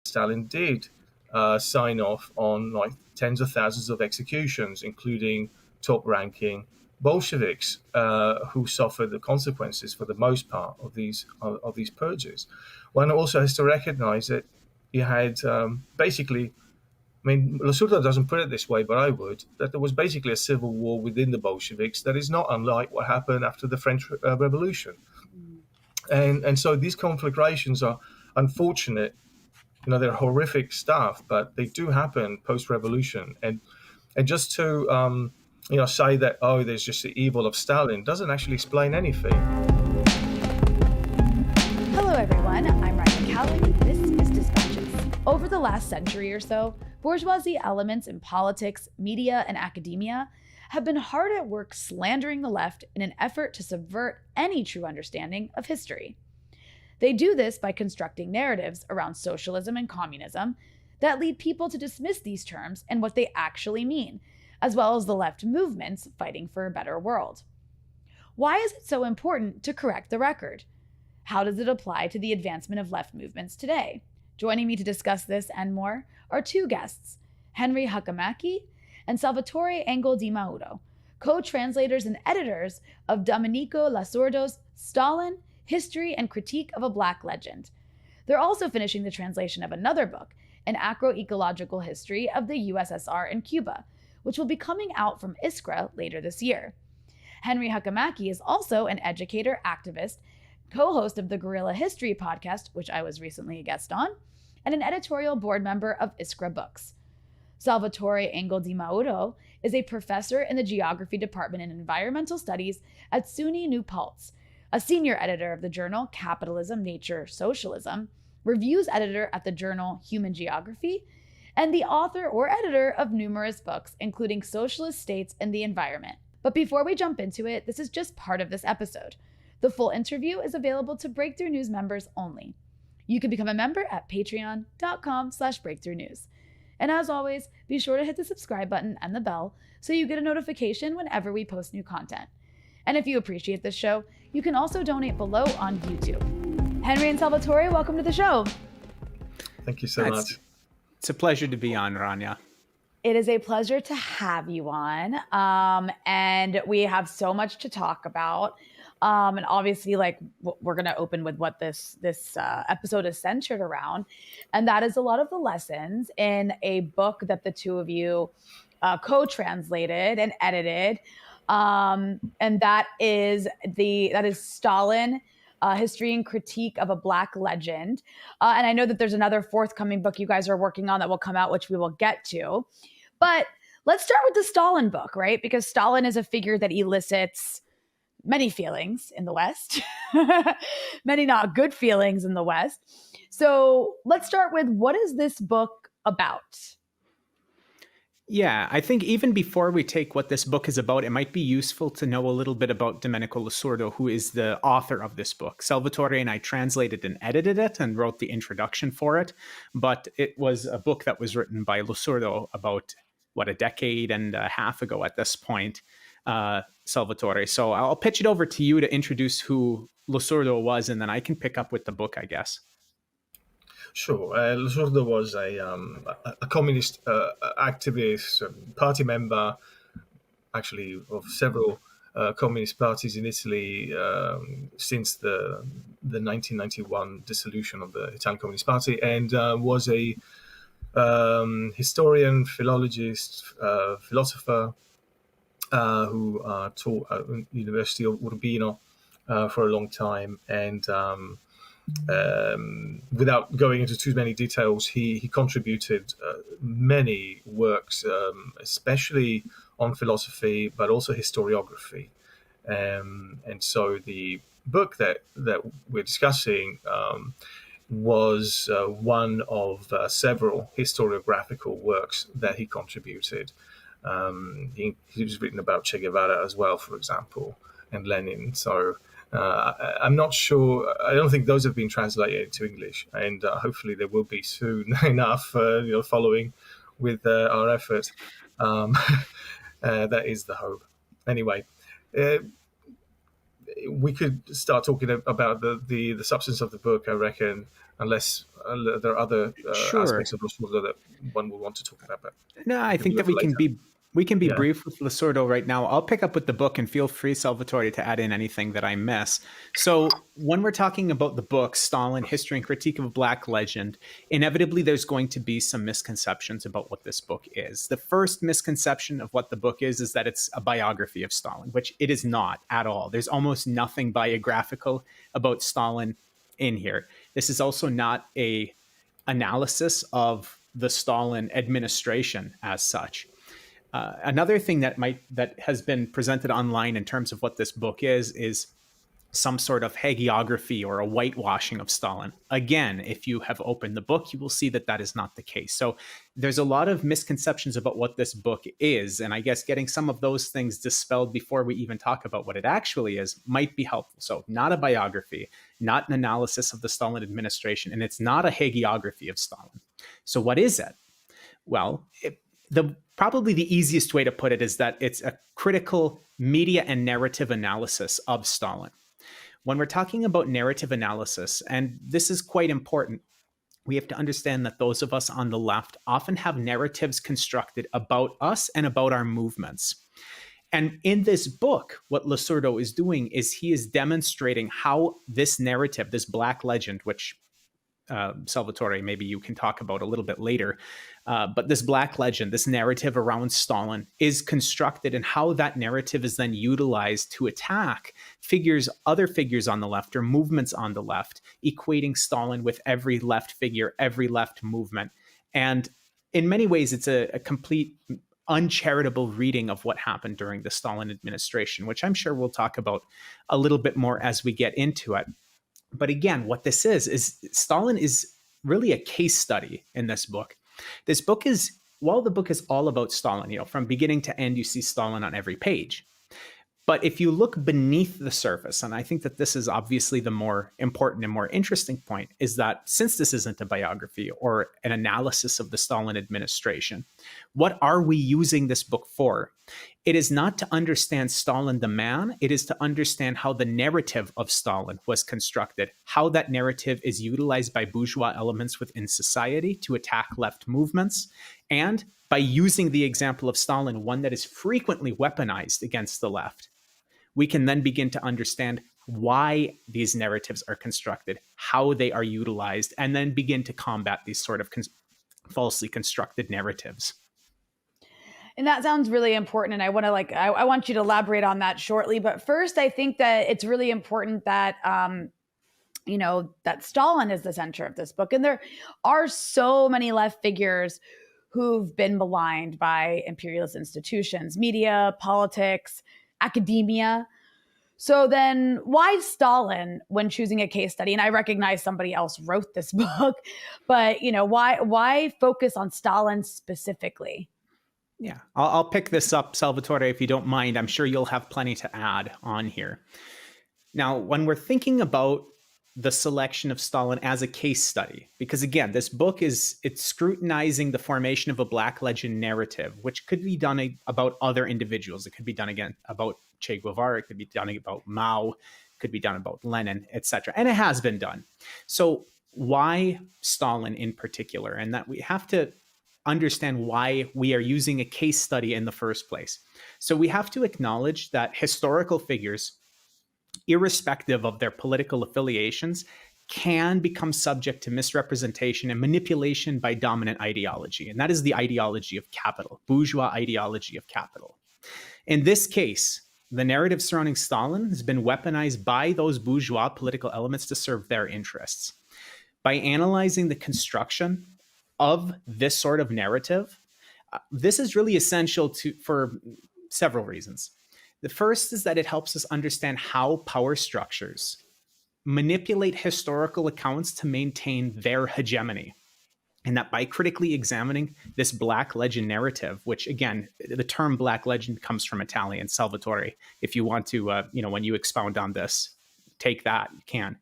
Stalin did sign off on like tens of thousands of executions, including top-ranking Bolsheviks who suffered the consequences for the most part of these purges. One also has to recognize that you had basically, I mean, Losurdo doesn't put it this way, but I would, that there was basically a civil war within the Bolsheviks that is not unlike what happened after the French Revolution. And so these conflagrations are unfortunate. You know, they're horrific stuff, but they do happen post-revolution. And just to say that, oh, there's just the evil of Stalin doesn't actually explain anything. Hello, everyone. I'm Rania Khalek. This is Dispatches. Over the last century or so, bourgeoisie elements in politics, media, and academia have been hard at work slandering the left in an effort to subvert any true understanding of history. They do this by constructing narratives around socialism and communism that lead people to dismiss these terms and what they actually mean, as well as the left movements fighting for a better world. Why is it so important to correct the record? How does it apply to the advancement of left movements today? Joining me to discuss this and more are two guests, Henry Hakamaki and Salvatore Engel-Di Mauro, co-translators and editors of Domenico Losurdo's Stalin, History and Critique of a Black Legend. They're also finishing the translation of another book, An Agroecological History of the USSR and Cuba, which will be coming out from Iskra later this year. Henry Hakamaki is also an educator, activist, co-host of the Guerrilla History Podcast, which I was recently a guest on, and an editorial board member of Iskra Books. Salvatore Engel-Di Mauro is a professor in the Geography Department in Environmental Studies at SUNY-New Paltz, a senior editor of the journal Capitalism, Nature, Socialism, reviews editor at the journal Human Geography, and the author or editor of numerous books, including Socialist States and the Environment. But before we jump into it, this is just part of this episode. The full interview is available to Breakthrough News members only. You can become a member at patreon.com/breakthroughnews. And as always, be sure to hit the subscribe button and the bell so you get a notification whenever we post new content. And if you appreciate this show, you can also donate below on YouTube. Henry and Salvatore, welcome to the show. Thank you so much. It's a pleasure to be on, Rania. It is a pleasure to have you on. And we have so much to talk about. And obviously, like, we're going to open with what this episode is centered around. And that is a lot of the lessons in a book that the two of you co-translated and edited. And that is Stalin, History and Critique of a Black Legend. And I know that there's another forthcoming book you guys are working on that will come out, which we will get to. But let's start with the Stalin book, right? Because Stalin is a figure that elicits many feelings in the West, many not good feelings in the West. So let's start with, what is this book about? Yeah, I think even before we take what this book is about, it might be useful to know a little bit about Domenico Losurdo, who is the author of this book. Salvatore and I translated and edited it and wrote the introduction for it, but it was a book that was written by Losurdo about, a decade and a half ago at this point, Salvatore. So I'll pitch it over to you to introduce who Losurdo was, and then I can pick up with the book, I guess. Sure. Losurdo was a communist activist, party member, actually, of several communist parties in Italy since the 1991 dissolution of the Italian Communist Party, and was a historian, philologist, philosopher who taught at the University of Urbino for a long time. And without going into too many details, he contributed many works, especially on philosophy, but also historiography. And so the book that we're discussing was one of several historiographical works that he contributed. He was written about Che Guevara as well, for example, and Lenin. So I'm not sure. I don't think those have been translated into English, and hopefully they will be soon enough. Following with our effort, that is the hope. Anyway, we could start talking about the substance of the book, I reckon. unless there are other Sure. aspects of Losurdo that one will want to talk about. But No, I we can think do it that for later. we can be Yeah. brief with Losurdo right now. I'll pick up with the book, and feel free, Salvatore, to add in anything that I miss. So when we're talking about the book, Stalin, History and Critique of a Black Legend, inevitably there's going to be some misconceptions about what this book is. The first misconception of what the book is that it's a biography of Stalin, which it is not at all. There's almost nothing biographical about Stalin in here. This is also not a analysis of the Stalin administration as such. Another thing that has been presented online in terms of what this book is some sort of hagiography or a whitewashing of Stalin. Again, if you have opened the book, you will see that that is not the case. So there's a lot of misconceptions about what this book is, and I guess getting some of those things dispelled before we even talk about what it actually is might be helpful. So not a biography, not an analysis of the Stalin administration, and it's not a hagiography of Stalin. So what is it? Well, probably the easiest way to put it is that it's a critical media and narrative analysis of Stalin. When we're talking about narrative analysis, and this is quite important, we have to understand that those of us on the left often have narratives constructed about us and about our movements. And in this book, what Losurdo is doing is he is demonstrating how this narrative, this Black legend, which Salvatore, maybe you can talk about a little bit later. But this Black legend, this narrative around Stalin is constructed, and how that narrative is then utilized to attack other figures on the left or movements on the left, equating Stalin with every left figure, every left movement. And in many ways, it's a complete uncharitable reading of what happened during the Stalin administration, which I'm sure we'll talk about a little bit more as we get into it. But again, what this is Stalin is really a case study in this book. This book is, while the book is all about Stalin, from beginning to end, you see Stalin on every page. But if you look beneath the surface, and I think that this is obviously the more important and more interesting point, is that since this isn't a biography or an analysis of the Stalin administration, what are we using this book for? It is not to understand Stalin the man, it is to understand how the narrative of Stalin was constructed, how that narrative is utilized by bourgeois elements within society to attack left movements, and by using the example of Stalin, one that is frequently weaponized against the left, we can then begin to understand why these narratives are constructed, how they are utilized, and then begin to combat these sort of falsely constructed narratives. And that sounds really important. And I want to I want you to elaborate on that shortly. But first, I think that it's really important that, that Stalin is the center of this book. And there are so many left figures who've been maligned by imperialist institutions, media, politics, academia. So then why Stalin when choosing a case study? And I recognize somebody else wrote this book, but why focus on Stalin specifically? Yeah, I'll pick this up, Salvatore, if you don't mind. I'm sure you'll have plenty to add on here. Now, when we're thinking about the selection of Stalin as a case study, because again, this book it's scrutinizing the formation of a Black legend narrative, which could be done about other individuals. It could be done again about Che Guevara. It could be done about Mao. It could be done about Lenin, etc. And it has been done. So why Stalin in particular? And that we have to understand why we are using a case study in the first place. So we have to acknowledge that historical figures, irrespective of their political affiliations, can become subject to misrepresentation and manipulation by dominant ideology. And that is the ideology of capital, bourgeois ideology of capital. In this case, the narrative surrounding Stalin has been weaponized by those bourgeois political elements to serve their interests. By analyzing the construction of this sort of narrative, this is really essential for several reasons. The first is that it helps us understand how power structures manipulate historical accounts to maintain their hegemony. And that by critically examining this Black legend narrative, which again, the term Black legend comes from Italian, Salvatore. If you want to, when you expound on this, take that, you can.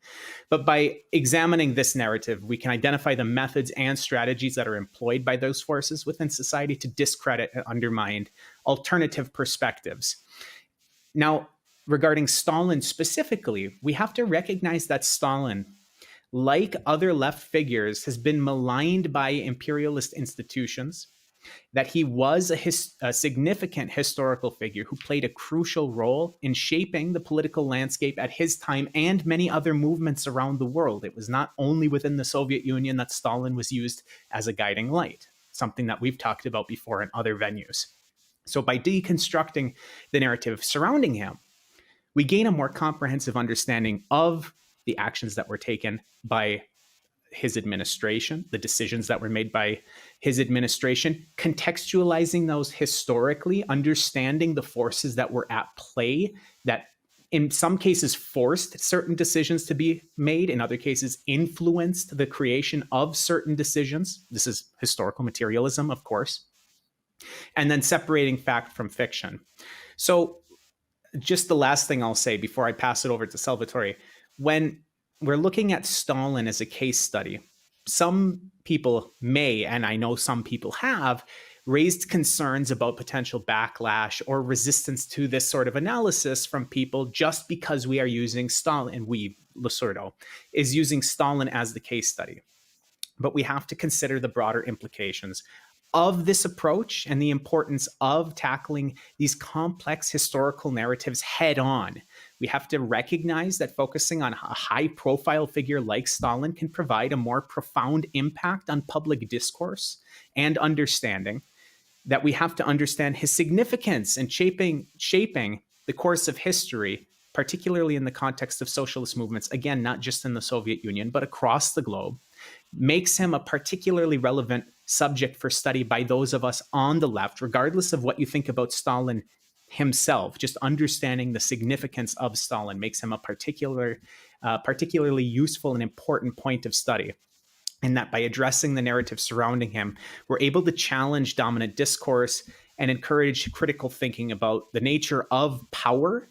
But by examining this narrative, we can identify the methods and strategies that are employed by those forces within society to discredit and undermine alternative perspectives. Now, regarding Stalin specifically, we have to recognize that Stalin, like other left figures, has been maligned by imperialist institutions, that he was a significant historical figure who played a crucial role in shaping the political landscape at his time and many other movements around the world. It was not only within the Soviet Union that Stalin was used as a guiding light, something that we've talked about before in other venues. So by deconstructing the narrative surrounding him, we gain a more comprehensive understanding of the actions that were taken by his administration, the decisions that were made by his administration, contextualizing those historically, understanding the forces that were at play that in some cases forced certain decisions to be made, in other cases influenced the creation of certain decisions. This is historical materialism, of course. And then separating fact from fiction. So just the last thing I'll say before I pass it over to Salvatore, when we're looking at Stalin as a case study, some people may, and I know some people have, raised concerns about potential backlash or resistance to this sort of analysis from people just because we are using Stalin, Losurdo, is using Stalin as the case study. But we have to consider the broader implications of this approach and the importance of tackling these complex historical narratives head on. We have to recognize that focusing on a high-profile figure like Stalin can provide a more profound impact on public discourse and understanding, that we have to understand his significance in shaping the course of history, particularly in the context of socialist movements, again, not just in the Soviet Union, but across the globe, makes him a particularly relevant subject for study by those of us on the left, regardless of what you think about Stalin himself. Just understanding the significance of Stalin makes him a particularly useful and important point of study. And that by addressing the narrative surrounding him, we're able to challenge dominant discourse and encourage critical thinking about the nature of power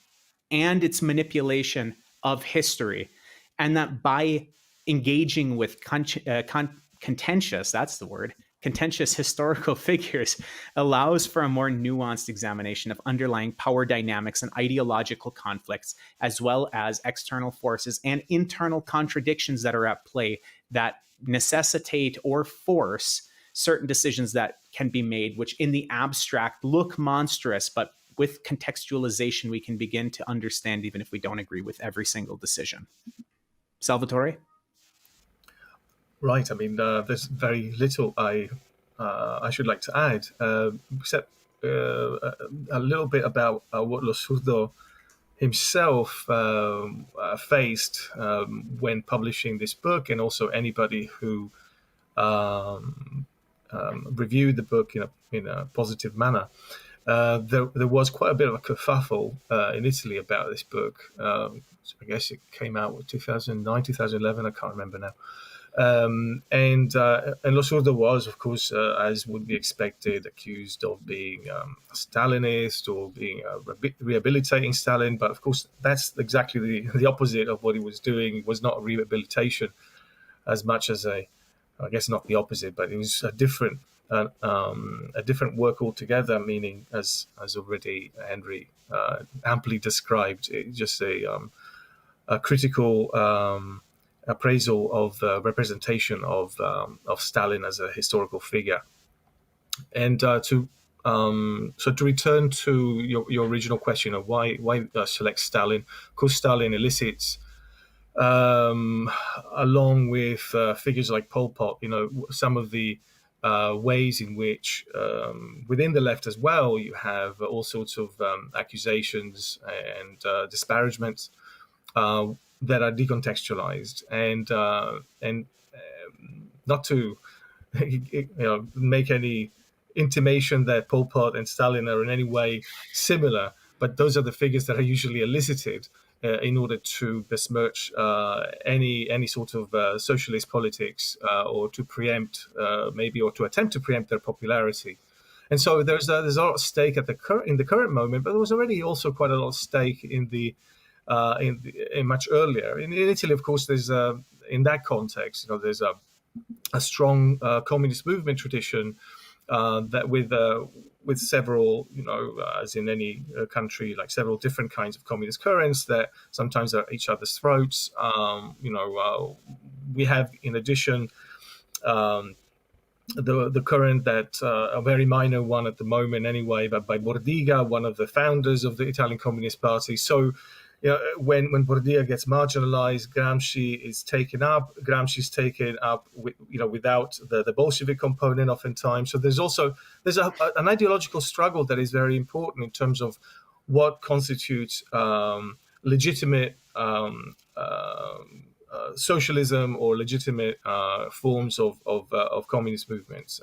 and its manipulation of history. And that by engaging with contentious historical figures allows for a more nuanced examination of underlying power dynamics and ideological conflicts, as well as external forces and internal contradictions that are at play that necessitate or force certain decisions that can be made, which in the abstract look monstrous, but with contextualization, we can begin to understand even if we don't agree with every single decision. Salvatore? Right. I mean, there's very little I should like to add, except a little bit about what Losurdo himself faced when publishing this book, and also anybody who reviewed the book in a positive manner. There was quite a bit of a kerfuffle in Italy about this book. I guess it came out in 2009, 2011. I can't remember now. And Losurdo was, of course, as would be expected, accused of being a Stalinist or being rehabilitating Stalin. But of course, that's exactly the opposite of what he was doing. It was not a rehabilitation as much as I guess not the opposite, but it was a different work altogether. Meaning, as already Henry amply described, just a critical appraisal of the representation of Stalin as a historical figure. And to return to your original question of why select Stalin, of course Stalin elicits, along with figures like Pol Pot, some of the ways in which within the left as well you have all sorts of accusations and disparagements that are decontextualized, and not to make any intimation that Pol Pot and Stalin are in any way similar, but those are the figures that are usually elicited in order to besmirch any sort of socialist politics or to preempt or to attempt to preempt their popularity. And so there's a lot at stake in the current moment, but there was already also quite a lot at stake in much earlier. In Italy, of course, there's in that context, there's a strong communist movement tradition that with several, as in any country, like several different kinds of communist currents that sometimes are at each other's throats. We have, in addition, the current that a very minor one at the moment anyway, but by Bordiga, one of the founders of the Italian Communist Party. So when Bordiga gets marginalized, Gramsci is taken up. Gramsci's taken up without the Bolshevik component oftentimes. So there's an ideological struggle that is very important in terms of what constitutes legitimate socialism or legitimate forms of communist movements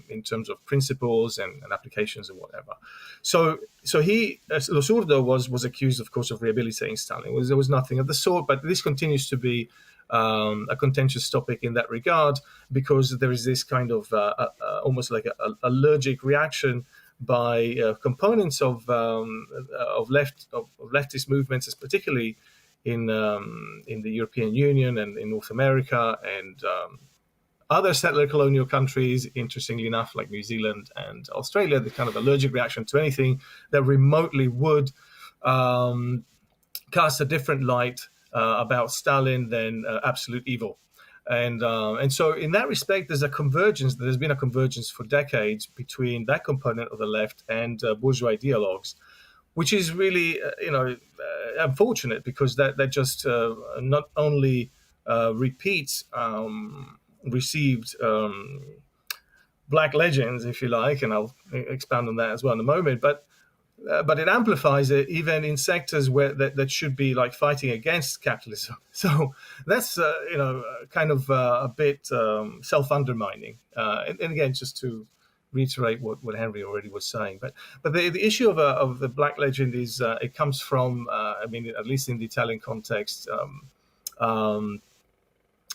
in terms of principles and applications and whatever. So he, Losurdo, was accused, of course, of rehabilitating Stalin. There was nothing of the sort, but this continues to be a contentious topic in that regard, because there is this kind of almost like an allergic reaction by components of leftist movements, particularly in the European Union and in North America and other settler colonial countries, interestingly enough, like New Zealand and Australia, the kind of allergic reaction to anything that remotely would cast a different light about Stalin than absolute evil. And so in that respect, there's been a convergence for decades between that component of the left and bourgeois ideologues, which is really, unfortunate, because that just not only repeats received black legends, if you like, and I'll expand on that as well in a moment, but it amplifies it even in sectors where that should be like fighting against capitalism. So that's kind of a bit self-undermining. And again, just to reiterate what Henry already was saying, but the issue of the black legend is it comes from at least in the Italian context,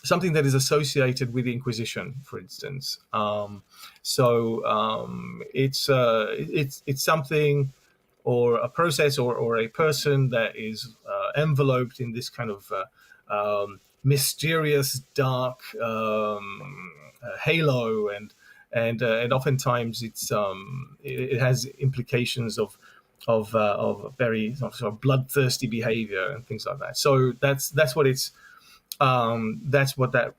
something that is associated with the Inquisition, for instance. It's something or a process or a person that is enveloped in this kind of mysterious, dark halo, and oftentimes it has implications of very sort of bloodthirsty behavior and things like that. So that's what that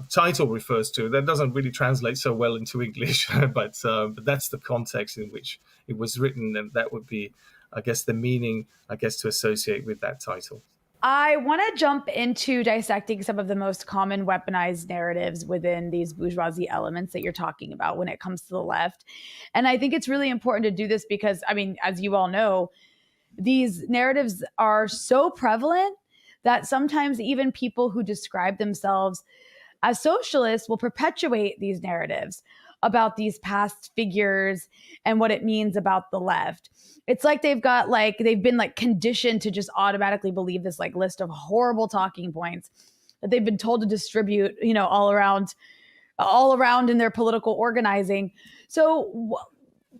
title refers to. That doesn't really translate so well into English, but that's the context in which it was written, and that would be, I guess, the meaning, to associate with that title. I want to jump into dissecting some of the most common weaponized narratives within these bourgeoisie elements that you're talking about when it comes to the left. And I think it's really important to do this because, as you all know, these narratives are so prevalent that sometimes even people who describe themselves as socialists will perpetuate these narratives about these past figures and what it means about the left. It's like they've been conditioned to just automatically believe this list of horrible talking points that they've been told to distribute, all around in their political organizing. So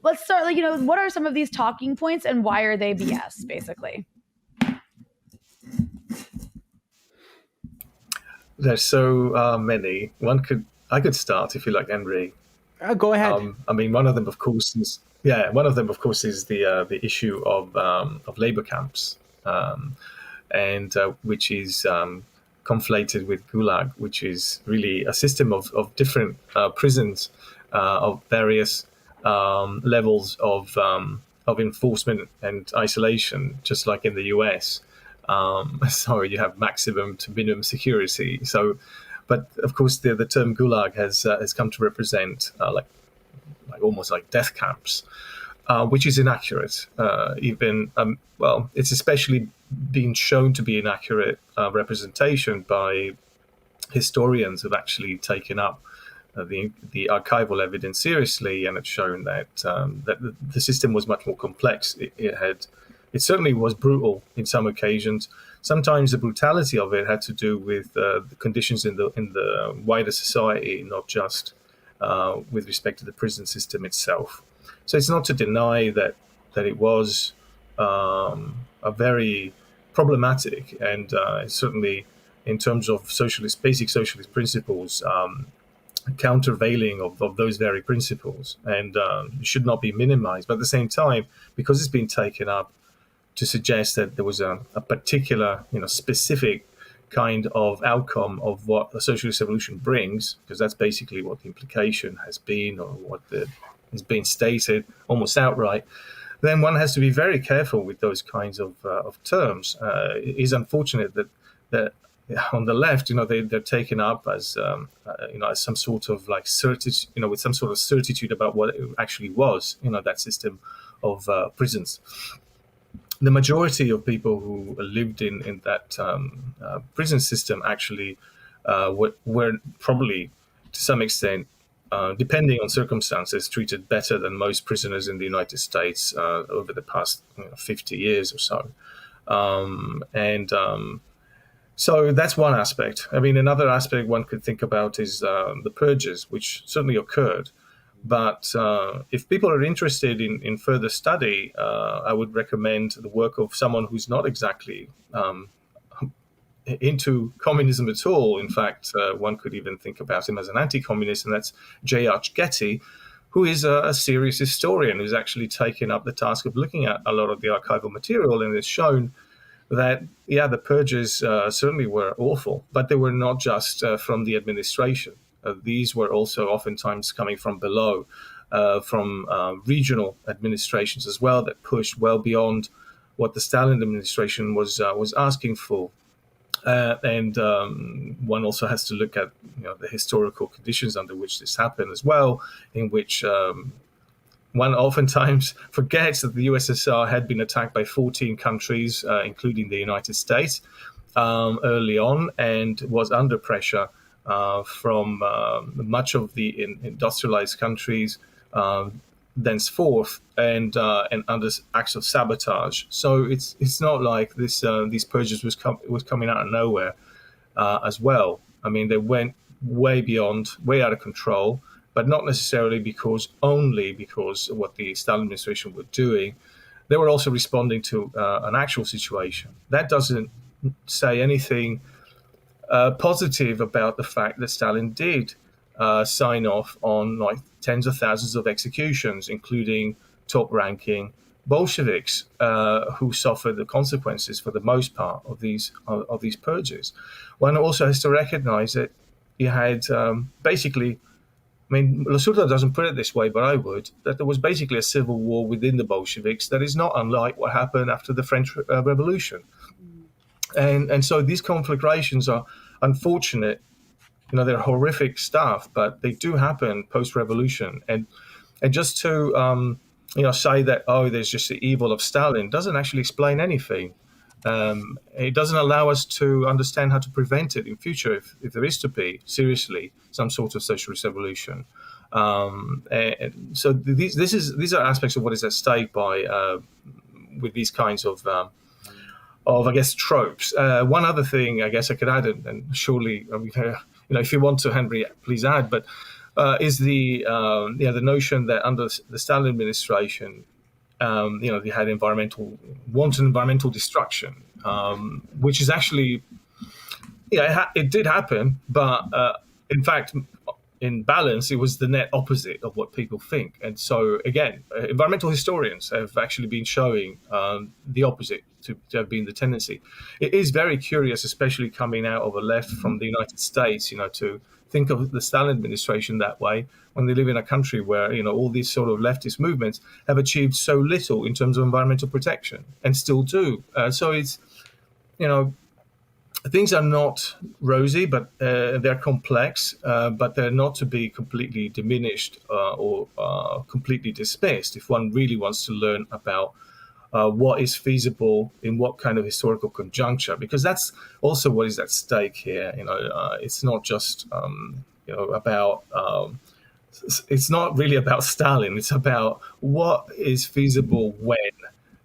let's start, what are some of these talking points and why are they BS, basically? There's so many. I could start if you like, Henry. Go ahead. One of them, of course, is the issue of labor camps, and which is conflated with Gulag, which is really a system of different prisons of various levels of enforcement and isolation, just like in the US. So you have maximum to minimum security. So, but of course, the term Gulag has come to represent almost like death camps, which is inaccurate. It's especially been shown to be inaccurate representation by historians who've actually taken up the archival evidence seriously, and it's shown that the system was much more complex. It certainly was brutal in some occasions. Sometimes the brutality of it had to do with the conditions in the wider society, not just with respect to the prison system itself. So it's not to deny that it was a very problematic and certainly in terms of basic socialist principles, countervailing of those very principles, and should not be minimized. But at the same time, because it's been taken up to suggest that there was a particular, specific kind of outcome of what a socialist revolution brings, because that's basically what the implication has been, or what is being stated almost outright, then one has to be very careful with those kinds of terms. It is unfortunate that on the left, they're taken up as as some sort of like certitude, with some sort of certitude about what it actually was, that system of prisons. The majority of people who lived in that prison system actually were probably, to some extent, depending on circumstances, treated better than most prisoners in the United States over the past 50 years or so. So that's one aspect. I mean, another aspect one could think about is the purges, which certainly occurred. But if people are interested in further study, I would recommend the work of someone who's not exactly into communism at all. In fact, one could even think about him as an anti-communist, and that's J.R. Getty, who is a serious historian who's actually taken up the task of looking at a lot of the archival material, and has shown that, the purges certainly were awful, but they were not just from the administration. These were also oftentimes coming from below, from regional administrations as well, that pushed well beyond what the Stalin administration was asking for. And one also has to look at the historical conditions under which this happened as well, in which one oftentimes forgets that the USSR had been attacked by 14 countries, including the United States, early on, and was under pressure from much of the industrialized countries thenceforth, and under acts of sabotage. So it's not like these purges was coming out of nowhere as well. I mean, they went way out of control, but not necessarily only because of what the Stalin administration were doing. They were also responding to an actual situation. That doesn't say anything positive about the fact that Stalin did sign off on like tens of thousands of executions, including top-ranking Bolsheviks who suffered the consequences for the most part of these purges. One also has to recognize that you had basically, I mean, Losurdo doesn't put it this way, but I would, that there was basically a civil war within the Bolsheviks that is not unlike what happened after the French Revolution. And so these conflagrations are unfortunate. They're horrific stuff, but they do happen post-revolution. And just to say that, there's just the evil of Stalin doesn't actually explain anything. It doesn't allow us to understand how to prevent it in future if there is to be, seriously, some sort of socialist revolution. And so these are aspects of what is at stake with these kinds of I guess, tropes. One other thing I guess I could add, and surely, if you want to, Henry, please add, but is the notion that under the Stalin administration, they had wanton environmental destruction, which is actually, it did happen, but in fact, in balance, it was the net opposite of what people think. And so, again, environmental historians have actually been showing the opposite to have been the tendency. It is very curious, especially coming out of a left from the United States, to think of the Stalin administration that way when they live in a country where, all these sort of leftist movements have achieved so little in terms of environmental protection and still do. So it's, things are not rosy, but they're complex, but they're not to be completely diminished or completely dismissed if one really wants to learn about what is feasible in what kind of historical conjuncture, because that's also what is at stake here. It's not just about it's not really about Stalin. It's about what is feasible when,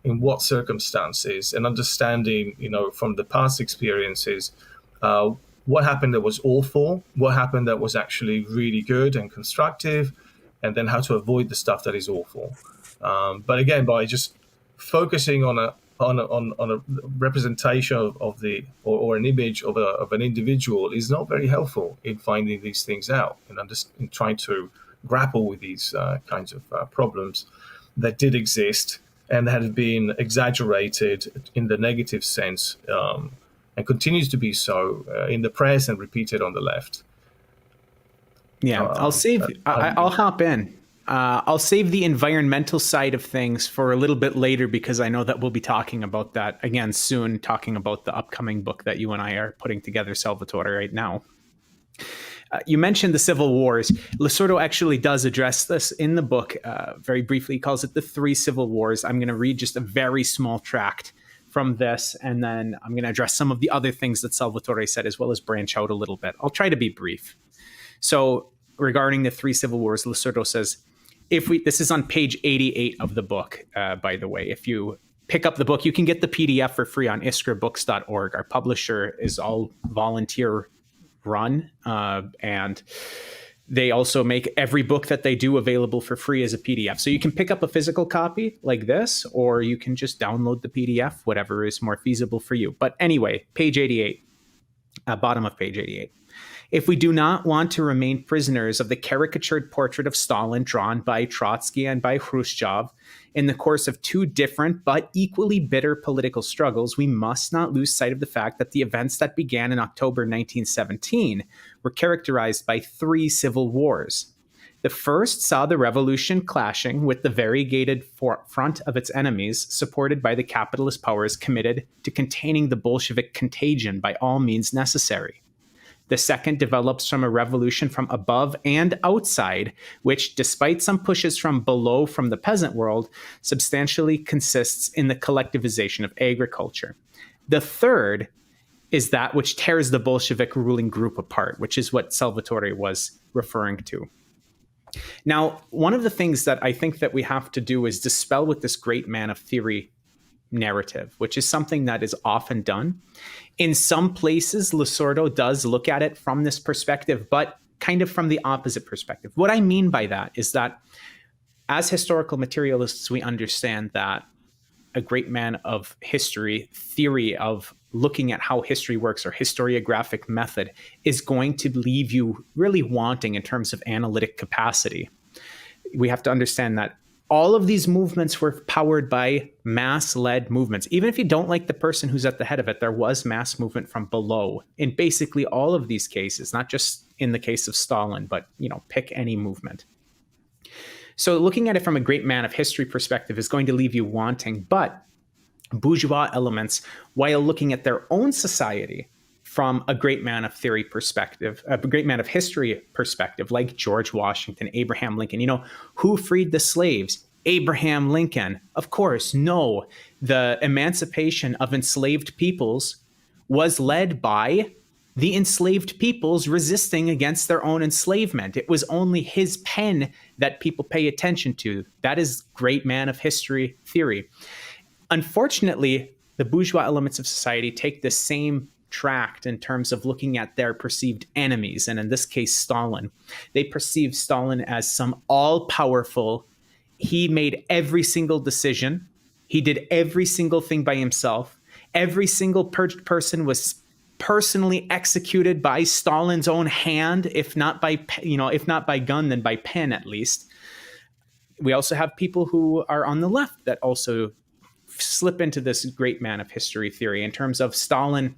in what circumstances, and understanding, from the past experiences, what happened that was awful, what happened that was actually really good and constructive, and then how to avoid the stuff that is awful. But again, by just focusing on on a representation of the or an image of an individual is not very helpful in finding these things out and in trying to grapple with these kinds of problems that did exist and had been exaggerated in the negative sense, and continues to be so in the press and repeated on the left. Yeah, I'll hop in. I'll save the environmental side of things for a little bit later, because I know that we'll be talking about that again soon, talking about the upcoming book that you and I are putting together, Salvatore, right now. You mentioned the civil wars. Losurdo actually does address this in the book very briefly. He calls it the 3 civil wars. I'm going to read just a very small tract from this, and then I'm going to address some of the other things that Salvatore said, as well as branch out a little bit. I'll try to be brief. So regarding the 3 civil wars, Losurdo says, this is on page 88 of the book, by the way. If you pick up the book, you can get the PDF for free on iskrabooks.org. Our publisher is all volunteer run, and they also make every book that they do available for free as a PDF. So you can pick up a physical copy like this, or you can just download the PDF, whatever is more feasible for you. But anyway, page 88, bottom of page 88. If we do not want to remain prisoners of the caricatured portrait of Stalin drawn by Trotsky and by Khrushchev in the course of 2 different but equally bitter political struggles, we must not lose sight of the fact that the events that began in October 1917 were characterized by 3 civil wars. The first saw the revolution clashing with the variegated front of its enemies, supported by the capitalist powers committed to containing the Bolshevik contagion by all means necessary. The second develops from a revolution from above and outside, which, despite some pushes from below from the peasant world, substantially consists in the collectivization of agriculture. The third is that which tears the Bolshevik ruling group apart, which is what Salvatore was referring to. Now, one of the things that I think that we have to do is dispel with this great man of theory narrative, which is something that is often done. In some places, Losurdo does look at it from this perspective, but kind of from the opposite perspective. What I mean by that is that as historical materialists, we understand that a great man of history theory of looking at how history works, or historiographic method, is going to leave you really wanting in terms of analytic capacity. We have to understand that all of these movements were powered by mass-led movements. Even if you don't like the person who's at the head of it, there was mass movement from below in basically all of these cases, not just in the case of Stalin, but, pick any movement. So looking at it from a great man of history perspective is going to leave you wanting, but bourgeois elements, while looking at their own society from a great man of theory perspective, a great man of history perspective, like George Washington, Abraham Lincoln. Who freed the slaves? Abraham Lincoln. Of course, no. The emancipation of enslaved peoples was led by the enslaved peoples resisting against their own enslavement. It was only his pen that people pay attention to. That is great man of history theory. Unfortunately, the bourgeois elements of society take the same tract in terms of looking at their perceived enemies, and in this case, Stalin. They perceive Stalin as some all-powerful. He made every single decision. He did every single thing by himself. Every single person was personally executed by Stalin's own hand, if not by gun, then by pen at least. We also have people who are on the left that also slip into this great man of history theory in terms of Stalin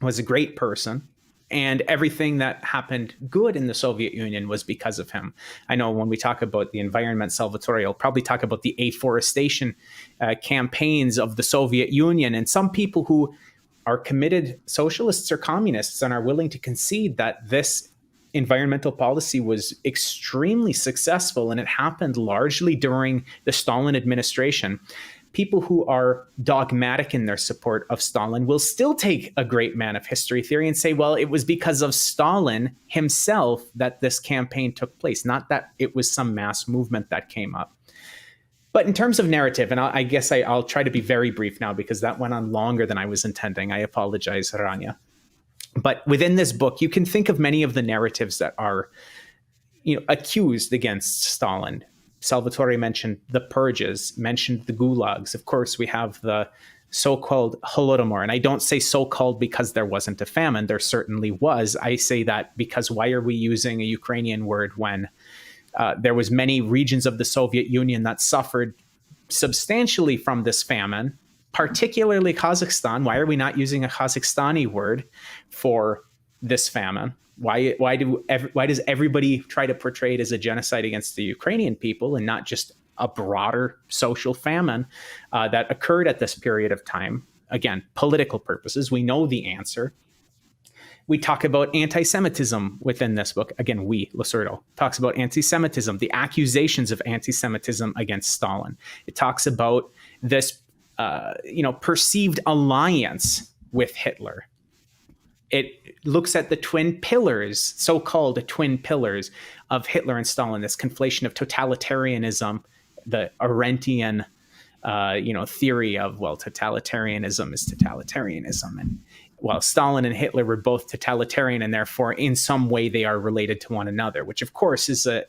was a great person, and everything that happened good in the Soviet Union was because of him. I know when we talk about the environment, Salvatore will probably talk about the afforestation campaigns of the Soviet Union, and some people who are committed socialists or communists and are willing to concede that this environmental policy was extremely successful, and it happened largely during the Stalin administration. People who are dogmatic in their support of Stalin will still take a great man of history theory and say, well, it was because of Stalin himself that this campaign took place, not that it was some mass movement that came up. But in terms of narrative, and I guess I'll try to be very brief now because that went on longer than I was intending. I apologize, Rania. But within this book, you can think of many of the narratives that are, accused against Stalin. Salvatore mentioned the purges, mentioned the gulags. Of course, we have the so-called Holodomor. And I don't say so-called because there wasn't a famine. There certainly was. I say that because why are we using a Ukrainian word when there was many regions of the Soviet Union that suffered substantially from this famine, particularly Kazakhstan? Why are we not using a Kazakhstani word for this famine? Why does everybody try to portray it as a genocide against the Ukrainian people and not just a broader social famine that occurred at this period of time? Again, political purposes. We know the answer. We talk about anti-Semitism within this book. Again, Losurdo talks about anti-Semitism, the accusations of anti-Semitism against Stalin. It talks about this, perceived alliance with Hitler. It looks at the twin pillars, so-called twin pillars of Hitler and Stalin, this conflation of totalitarianism, the Arendtian, theory of, totalitarianism is totalitarianism. And while Stalin and Hitler were both totalitarian, and therefore in some way they are related to one another, which of course is a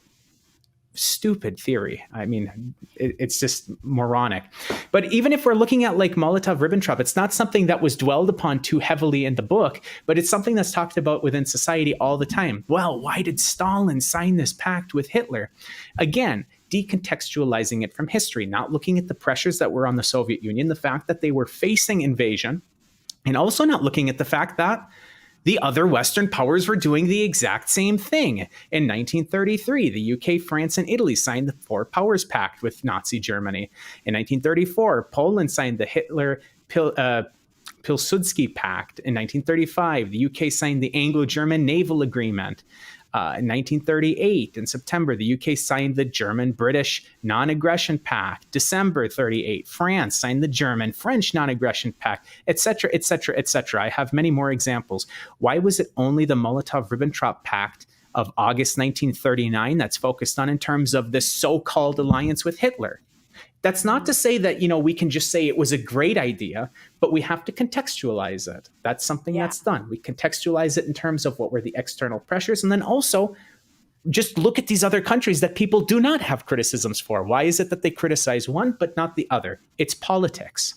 stupid theory. I mean, it's just moronic. But even if we're looking at like Molotov-Ribbentrop, it's not something that was dwelled upon too heavily in the book, but it's something that's talked about within society all the time. Well, why did Stalin sign this pact with Hitler? Again, decontextualizing it from history, not looking at the pressures that were on the Soviet Union, the fact that they were facing invasion, and also not looking at the fact that the other Western powers were doing the exact same thing. In 1933, the UK, France, and Italy signed the Four Powers Pact with Nazi Germany. In 1934, Poland signed the Pilsudski Pact. In 1935, the UK signed the Anglo-German Naval Agreement. In 1938, in September, the UK signed the German-British Non-Aggression Pact. December 38, France signed the German-French Non-Aggression Pact, etc., etc., etc. I have many more examples. Why was it only the Molotov-Ribbentrop Pact of August 1939 that's focused on in terms of this so-called alliance with Hitler? That's not to say that, we can just say it was a great idea, but we have to contextualize it. That's something that's done. We contextualize it in terms of what were the external pressures, and then also just look at these other countries that people do not have criticisms for. Why is it that they criticize one but not the other? It's politics.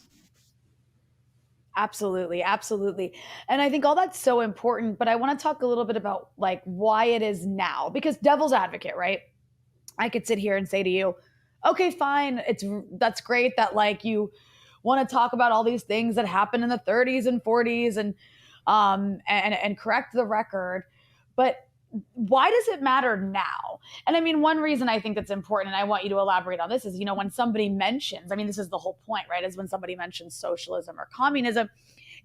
Absolutely. Absolutely. And I think all that's so important, but I want to talk a little bit about like why it is now, because devil's advocate, right? I could sit here and say to you, okay, fine. That's great that like you want to talk about all these things that happened in the 30s and 40s and correct the record. But why does it matter now? And I mean, one reason I think that's important, and I want you to elaborate on this, is, when somebody mentions, this is the whole point, right? Is when somebody mentions socialism or communism,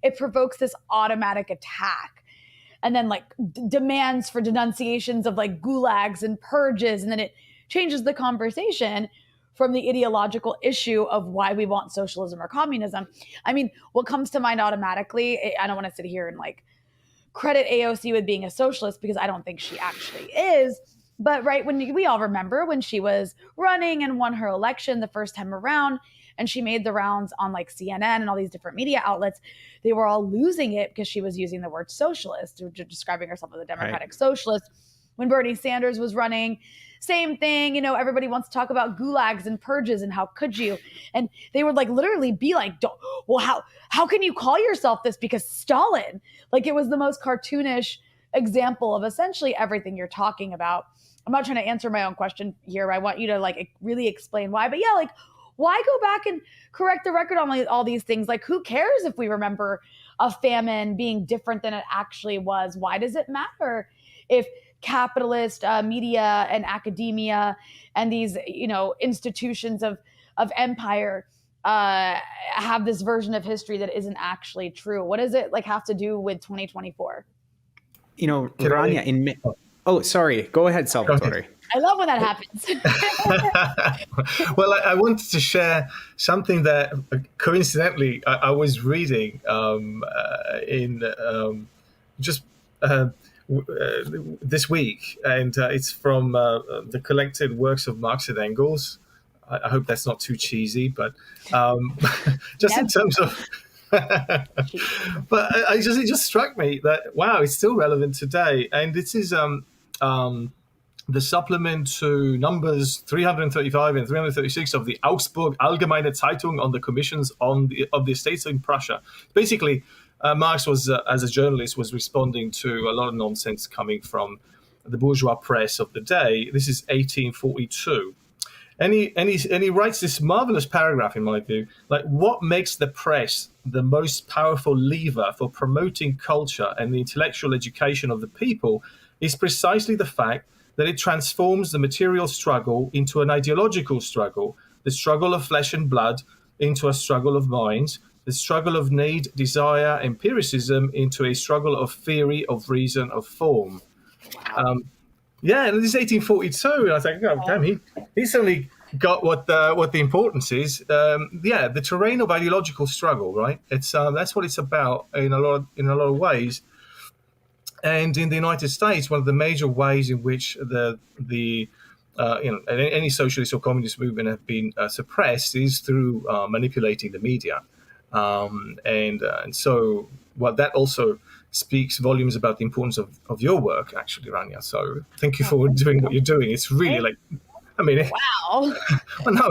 it provokes this automatic attack. And then like demands for denunciations of like gulags and purges. And then it changes the conversation from the ideological issue of why we want socialism or communism. What comes to mind automatically, I don't want to sit here and like credit AOC with being a socialist because I don't think she actually is. But right, we all remember when she was running and won her election the first time around, and she made the rounds on like CNN and all these different media outlets, they were all losing it because she was using the word socialist, describing herself as a democratic socialist. When Bernie Sanders was running, same thing, everybody wants to talk about gulags and purges and how could you? And they would like literally be like, how can you call yourself this? Because Stalin, like it was the most cartoonish example of essentially everything you're talking about. I'm not trying to answer my own question here. I want you to like really explain why, but yeah, like why go back and correct the record on all these things? Like who cares if we remember a famine being different than it actually was? Why does it matter if capitalist media and academia and these, institutions of empire have this version of history that isn't actually true? What does it like have to do with 2024? Rania, oh, sorry. Go ahead, Salvatore. I love when that happens. Well, I wanted to share something that coincidentally I was reading this week, and it's from the collected works of Marx and Engels. I hope that's not too cheesy, but just in terms of but it just struck me that wow, it's still relevant today, and this is the supplement to numbers 335 and 336 of the Augsburg Allgemeine Zeitung on the commissions of the estates in Prussia. Basically, Marx was, as a journalist, was responding to a lot of nonsense coming from the bourgeois press of the day. This is 1842. And he writes this marvelous paragraph, in my view, like, what makes the press the most powerful lever for promoting culture and the intellectual education of the people is precisely the fact that it transforms the material struggle into an ideological struggle, the struggle of flesh and blood into a struggle of minds, the struggle of need, desire, empiricism into a struggle of theory, of reason, of form. Wow. Yeah, and this is 1842. And I think, oh, damn, he's only got what the importance is. The terrain of ideological struggle, right? It's that's what it's about in a lot of ways. And in the United States, one of the major ways in which any socialist or communist movement have been suppressed is through manipulating the media, and so that also speaks volumes about the importance of your work, actually, Rania. So thank you for doing what you're doing. It's really Wow. Well, no,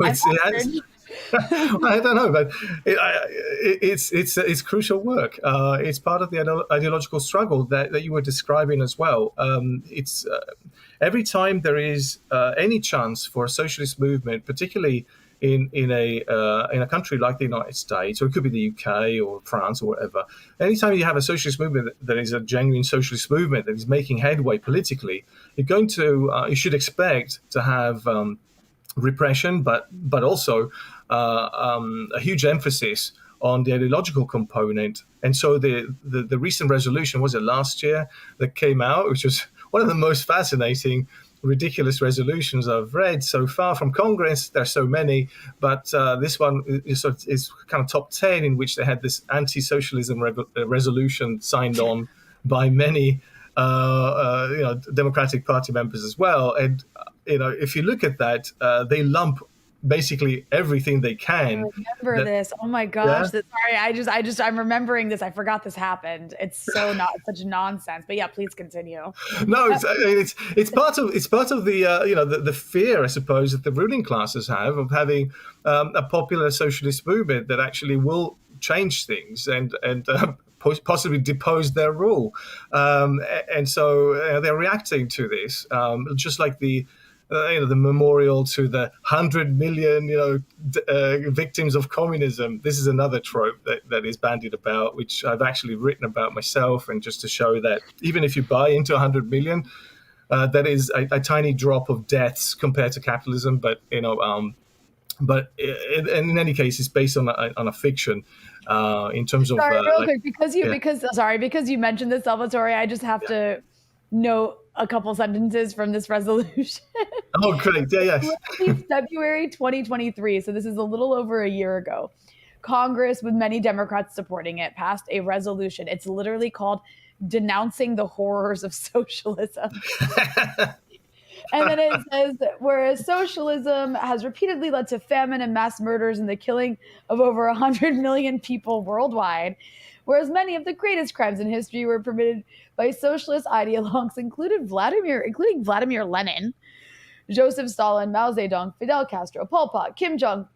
I don't know, but it's crucial work. It's part of the ideological struggle that you were describing as well. It's every time there is any chance for a socialist movement, particularly in a country like the United States, or it could be the UK or France or whatever. Anytime you have a socialist movement that is a genuine socialist movement that is making headway politically, you should expect to have repression, but also a huge emphasis on the ideological component. And so the recent resolution, was it last year, that came out, which was one of the most fascinating, ridiculous resolutions I've read so far from Congress. There's so many, but this one is kind of top 10, in which they had this anti-socialism resolution signed on by many Democratic Party members as well. And if you look at that, they lump basically everything they can. I remember this. Oh my gosh! Yeah? Sorry, I'm remembering this. I forgot this happened. It's so not such nonsense. But yeah, please continue. No, it's part of the fear, I suppose, that the ruling classes have of having a popular socialist movement that actually will change things and possibly depose their rule, and so they're reacting to this, just like the memorial to the 100 million, victims of communism. This is another trope that is bandied about, which I've actually written about myself, and just to show that even if you buy into 100 million, that is a tiny drop of deaths compared to capitalism. But in any case, it's based on a fiction. In terms of real quick, because you mentioned this, Salvatore, I just have to note a couple sentences from this resolution. Oh, great. Yeah. February 2023. So this is a little over a year ago. Congress, with many Democrats supporting it, passed a resolution. It's literally called Denouncing the Horrors of Socialism. And then it says, whereas socialism has repeatedly led to famine and mass murders and the killing of over 100 million people worldwide, whereas many of the greatest crimes in history were permitted by socialist ideologues, including Vladimir Lenin, Joseph Stalin, Mao Zedong, Fidel Castro, Pol Pot, Kim Jong-un,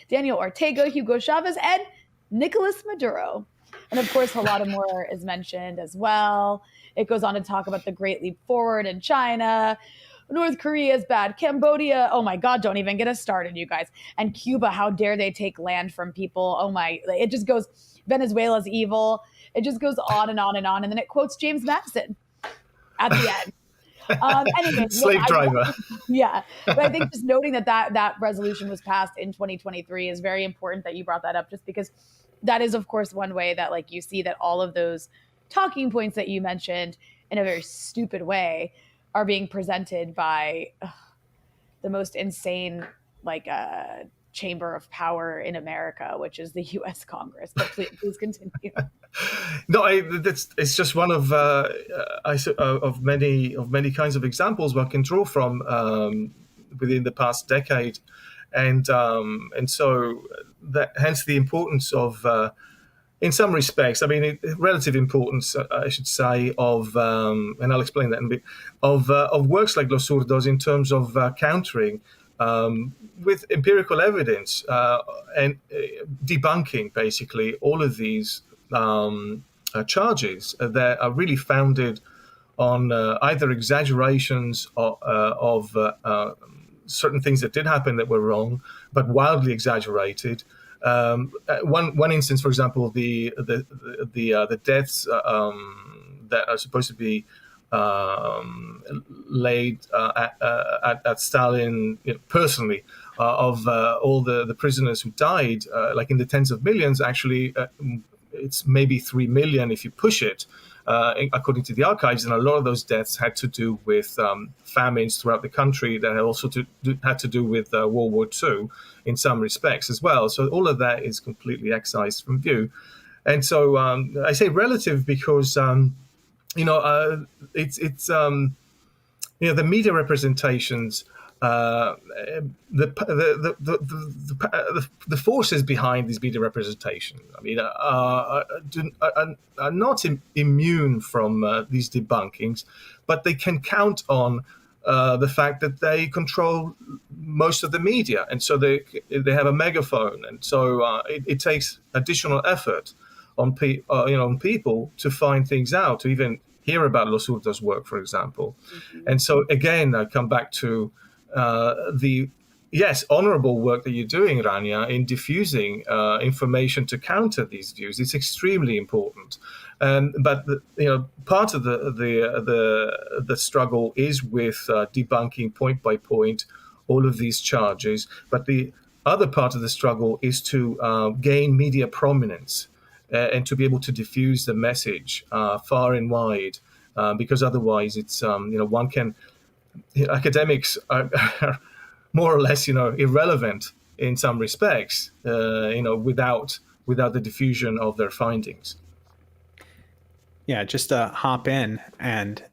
Daniel Ortega, Hugo Chavez, and Nicolas Maduro. And of course, a lot more is mentioned as well. It goes on to talk about the Great Leap Forward in China. North Korea is bad. Cambodia, oh my God, don't even get us started, you guys. And Cuba, how dare they take land from people? Oh my, it just goes, Venezuela's evil. It just goes on and on and on. And then it quotes James Madison at the end. Anyway, slave driver. Yeah. But I think just noting that resolution was passed in 2023 is very important that you brought that up, just because that is, of course, one way that you see that all of those talking points that you mentioned in a very stupid way are being presented by the most insane chamber of power in America, which is the U.S. Congress. But please continue. No, it's just one of many kinds of examples one can draw from within the past decade, and so that hence the importance of in some respects, I mean, relative importance, I should say, of and I'll explain that in a bit, of works like Losurdo's in terms of countering with empirical evidence and debunking basically all of these charges that are really founded on either exaggerations of certain things that did happen that were wrong, but wildly exaggerated. One instance, for example, the deaths that are supposed to be laid at Stalin personally of all the prisoners who died, like in the tens of millions. Actually, it's maybe 3 million if you push it, according to the archives, and a lot of those deaths had to do with famines throughout the country that had to do with World War II in some respects as well. So all of that is completely excised from view. And so I say relative because, it's the media representations, the forces behind these media representations, I mean, are not immune from these debunkings, but they can count on the fact that they control most of the media, and so they have a megaphone, and so it takes additional effort on people to find things out, to even hear about Losurdo's work, for example. Mm-hmm. And so again, I come back to the honorable work that you're doing, Rania, in diffusing information to counter these views. It's extremely important. But part of the struggle is with debunking point by point all of these charges. But the other part of the struggle is to gain media prominence and to be able to diffuse the message far and wide, because otherwise it's one can. Academics are more or less, irrelevant in some respects, without the diffusion of their findings. Yeah, just to hop in and,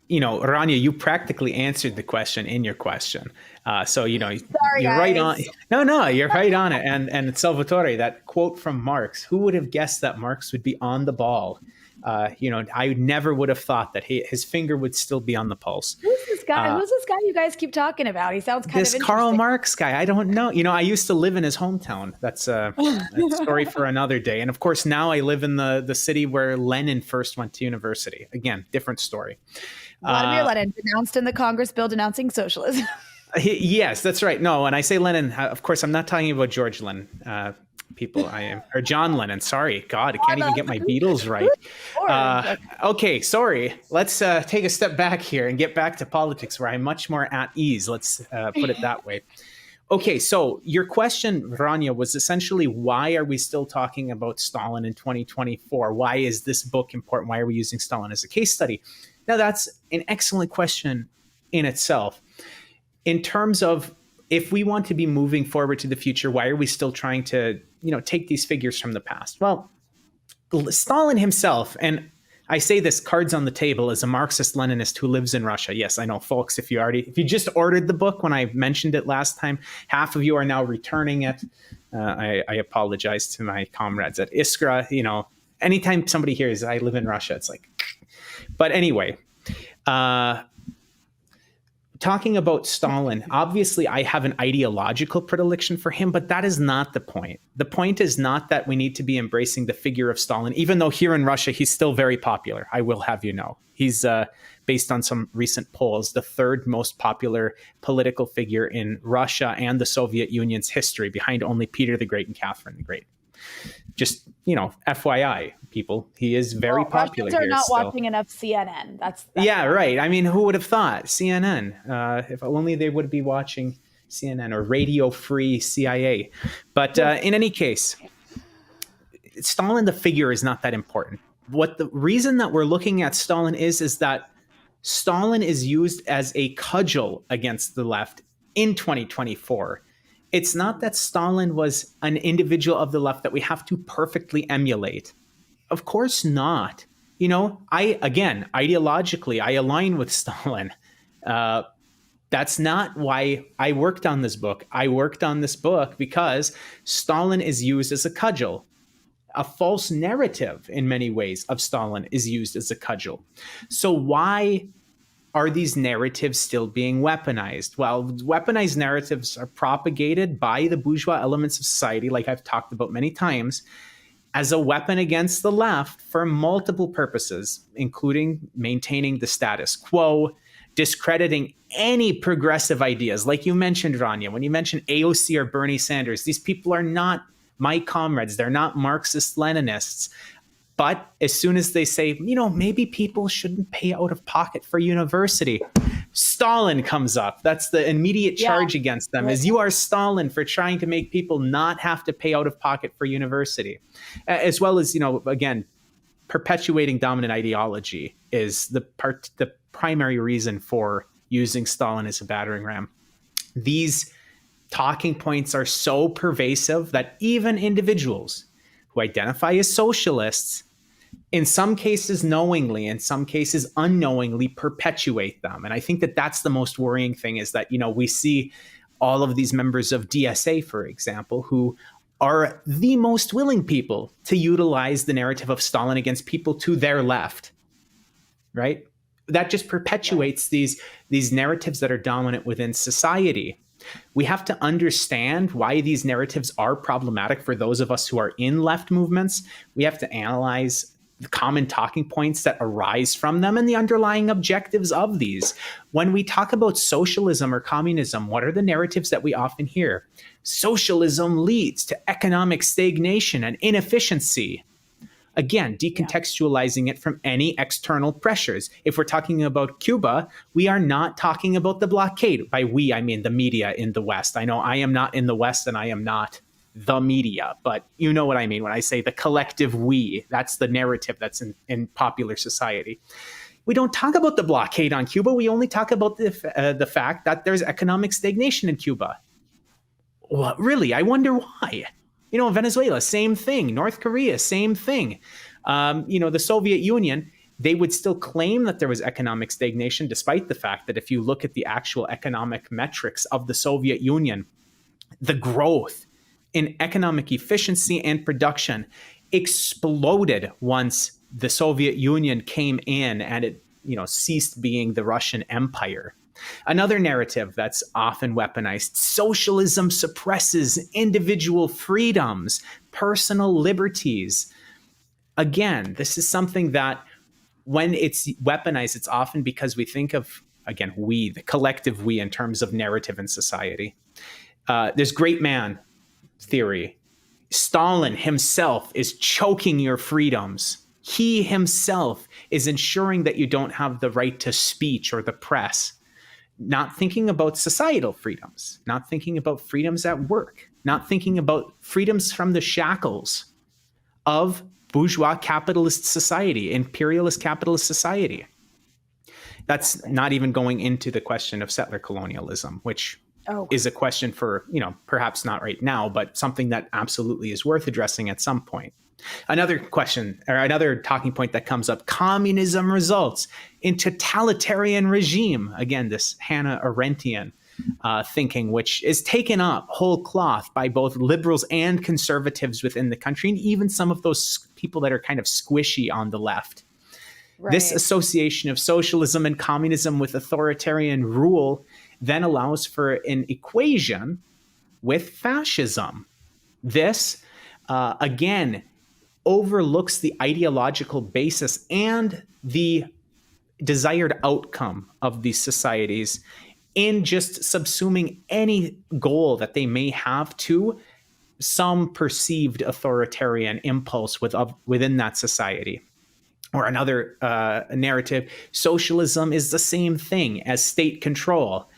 Rania, you practically answered the question in your question. So, Sorry, you're guys. right on. No, you're right on it. And Salvatore, that quote from Marx, who would have guessed that Marx would be on the ball? I never would have thought that his finger would still be on the pulse. Who's this guy? Who's this guy you guys keep talking about? He sounds kind of interesting. This Karl Marx guy. I don't know. I used to live in his hometown. That's a story for another day. And of course, now I live in the city where Lenin first went to university. Again, different story. Vladimir Lenin, denounced in the Congress bill denouncing socialism. Yes, that's right. No, when I say Lenin, of course, I'm not talking about George Lenin. Or John Lennon. Sorry, God, I can't even get my Beatles right. Okay, sorry. Let's take a step back here and get back to politics, where I'm much more at ease. Let's put it that way. Okay, so your question, Rania, was essentially, why are we still talking about Stalin in 2024? Why is this book important? Why are we using Stalin as a case study? Now, that's an excellent question in itself. In terms of, if we want to be moving forward to the future, why are we still trying to, take these figures from the past? Well, Stalin himself, and I say this cards on the table, as a Marxist-Leninist who lives in Russia. Yes, I know, folks, if you just ordered the book when I mentioned it last time, half of you are now returning it. I apologize to my comrades at Iskra. Anytime somebody hears I live in Russia, it's like, but anyway, talking about Stalin, obviously I have an ideological predilection for him, but that is not the point. The point is not that we need to be embracing the figure of Stalin, even though here in Russia, he's still very popular. I will have you know. He's, based on some recent polls, the third most popular political figure in Russia and the Soviet Union's history, behind only Peter the Great and Catherine the Great. Just, FYI, people, he is very popular. Russians are here not still. watching enough CNN. That's yeah, right. I mean, who would have thought? CNN. If only they would be watching CNN or Radio Free CIA. But in any case, Stalin, the figure, is not that important. What the reason that we're looking at Stalin is that Stalin is used as a cudgel against the left in 2024. It's not that Stalin was an individual of the left that we have to perfectly emulate. Of course not. Ideologically, I align with Stalin. That's not why I worked on this book. I worked on this book because Stalin is used as a cudgel. a false narrative in many ways of Stalin is used as a cudgel. So why are these narratives still being weaponized? Well, weaponized narratives are propagated by the bourgeois elements of society, like I've talked about many times, as a weapon against the left for multiple purposes, including maintaining the status quo, discrediting any progressive ideas. Like you mentioned, Rania, when you mentioned AOC or Bernie Sanders, these people are not my comrades. They're not Marxist-Leninists. But as soon as they say, maybe people shouldn't pay out of pocket for university, Stalin comes up. That's the immediate charge against them, is you are Stalin for trying to make people not have to pay out of pocket for university. As well as, again, perpetuating dominant ideology is the primary reason for using Stalin as a battering ram. These talking points are so pervasive that even individuals who identify as socialists, in some cases knowingly, in some cases unknowingly, perpetuate them. And I think that that's the most worrying thing, is that, we see all of these members of DSA, for example, who are the most willing people to utilize the narrative of Stalin against people to their left, right? That just perpetuates these narratives that are dominant within society. We have to understand why these narratives are problematic for those of us who are in left movements. We have to analyze the common talking points that arise from them and the underlying objectives of these. When we talk about socialism or communism, what are the narratives that we often hear? Socialism leads to economic stagnation and inefficiency. Again, decontextualizing it from any external pressures. If we're talking about Cuba, we are not talking about the blockade. By we, I mean the media in the West. I know I am not in the West and I am not the media, but you know what I mean when I say the collective we. That's the narrative that's in popular society. We don't talk about the blockade on Cuba. We only talk about the fact that there's economic stagnation in Cuba. Well, really, I wonder why. Venezuela, same thing. North Korea, same thing. The Soviet Union, they would still claim that there was economic stagnation, despite the fact that if you look at the actual economic metrics of the Soviet Union, the growth in economic efficiency and production exploded once the Soviet Union came in and it, ceased being the Russian Empire. Another narrative that's often weaponized: socialism suppresses individual freedoms, personal liberties. Again, this is something that when it's weaponized, it's often because we think of, again, we, the collective we, in terms of narrative in society. There's great man theory. Stalin himself is choking your freedoms. He himself is ensuring that you don't have the right to speech or the press. Not thinking about societal freedoms, not thinking about freedoms at work, not thinking about freedoms from the shackles of bourgeois capitalist society, imperialist capitalist society. That's not even going into the question of settler colonialism, which is a question for, perhaps not right now, but something that absolutely is worth addressing at some point. Another question, or another talking point that comes up: communism results in totalitarian regime. Again, this Hannah Arendtian thinking, which is taken up whole cloth by both liberals and conservatives within the country, and even some of those people that are kind of squishy on the left. Right. This association of socialism and communism with authoritarian rule then allows for an equation with fascism. This, again, overlooks the ideological basis and the desired outcome of these societies in just subsuming any goal that they may have to some perceived authoritarian impulse within that society. Or another narrative: socialism is the same thing as state control.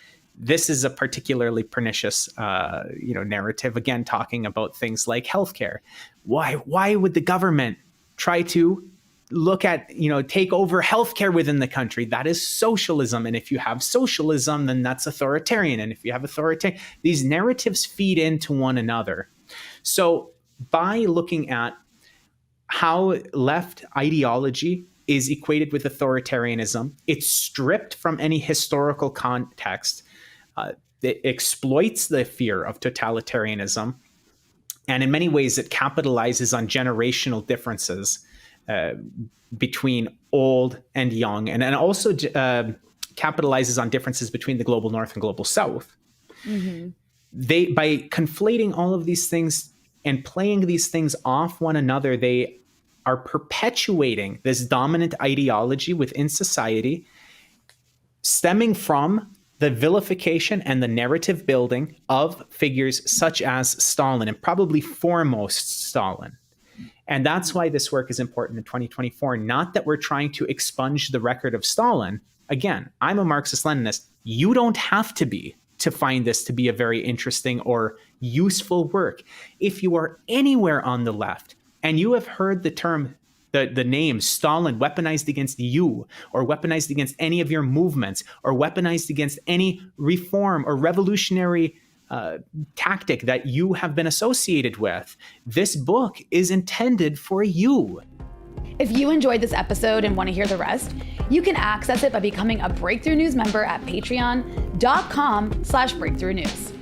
This is a particularly pernicious, narrative. Again, talking about things like healthcare. Why would the government try to look at, take over healthcare within the country? That is socialism. And if you have socialism, then that's authoritarian. And if you have authoritarian, these narratives feed into one another. So by looking at how left ideology is equated with authoritarianism, it's stripped from any historical context. It exploits the fear of totalitarianism. And in many ways, it capitalizes on generational differences between old and young, and also capitalizes on differences between the global North and global South. Mm-hmm. By conflating all of these things and playing these things off one another, they are perpetuating this dominant ideology within society, stemming from the vilification and the narrative building of figures such as Stalin, and probably foremost Stalin. And that's why this work is important in 2024. Not that we're trying to expunge the record of Stalin. Again, I'm a Marxist-Leninist. You don't have to be to find this to be a very interesting or useful work. If you are anywhere on the left and you have heard the term, the name Stalin weaponized against you, or weaponized against any of your movements, or weaponized against any reform or revolutionary tactic that you have been associated with, this book is intended for you. If you enjoyed this episode and want to hear the rest, you can access it by becoming a Breakthrough News member at patreon.com/breakthrough news.